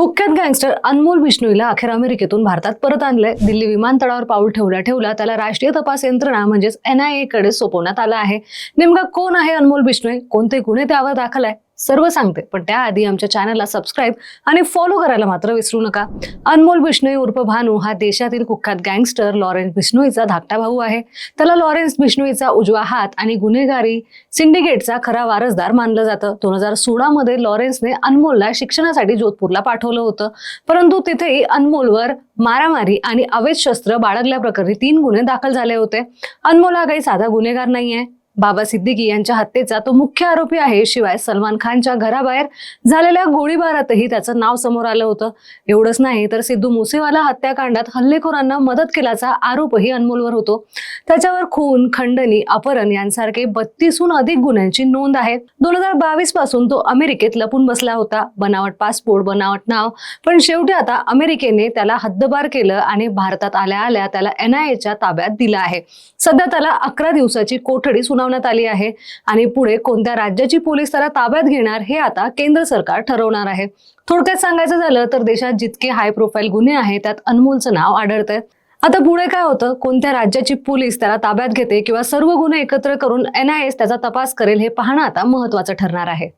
कुख्यात गँगस्टर अनमोल बिश्नोईला अखेर अमेरिकेतून भारतात परत आणलंय. दिल्ली विमानतळावर पाऊल ठेवल्या त्याला राष्ट्रीय तपास यंत्रणा म्हणजेच NIA कडे सोपवण्यात आलं आहे. नेमका कोण आहे अनमोल बिश्नोई, कोणते गुन्हे त्यावर दाखल आहे, सर्व सांगते. पण त्याआधी आमच्या चॅनलला सबस्क्राईब आणि फॉलो करायला मात्र विसरू नका. अनमोल बिश्नोई उर्फ भानू हा देशातील कुख्यात गँगस्टर लॉरेन्स बिश्नोईचा धाकटा भाऊ आहे. त्याला लॉरेन्स बिश्नोईचा उजवा हात आणि गुन्हेगारी सिंडिकेटचा खरा वारसदार मानलं जातं. 2016 मध्ये लॉरेन्सने अनमोलला शिक्षणासाठी जोधपूरला पाठवलं होतं, परंतु तिथेही अनमोलवर मारामारी आणि अवैध शस्त्र बाळगल्याप्रकरणी 3 गुन्हे दाखल झाले होते. अनमोल हा काही साधा गुन्हेगार नाहीये. बाबा सिद्दीकी यांच्या हत्येचा तो मुख्य आरोपी आहे. शिवाय सलमान खानच्या घराबाहेर झालेल्या गोळीबारातही त्याचं नाव समोर आलं होतं. एवढंच नाही तर सिद्धू मुसेवाला हत्याकांडात हल्लेखोरांना मदत केल्याचा आरोपही अनमोलवर होतो. त्याच्यावर खून, खंडणी, अपहरण यांसारखे 32हून अधिक गुन्ह्यांची नोंद आहे. 2022 पासून तो अमेरिकेत लपून बसला होता. बनावट पासपोर्ट, बनावट नाव, पण शेवटी आता अमेरिकेने त्याला हद्दपार केलं आणि भारतात आल्या त्याला NIAच्या ताब्यात दिलं आहे. सध्या त्याला 11 दिवसाची कोठडी सुनावण्यात आली आहे आणि पुढे कोणत्या राज्याची पोलीस त्याला ताब्यात घेणार हे आता केंद्र सरकार ठरवणार आहे. थोडक्यात सांगायचं झालं तर देशात जितके हाय प्रोफाईल गुन्हे आहेत त्यात अनमोलचं नाव आढळतंय. आता पुढे काय होतं, कोणत्या राज्याची पोलीस त्याला ताब्यात घेते किंवा सर्व गुन्हे एकत्र करून NIA त्याचा तपास करेल हे पाहणं आता महत्त्वाचं ठरणार आहे.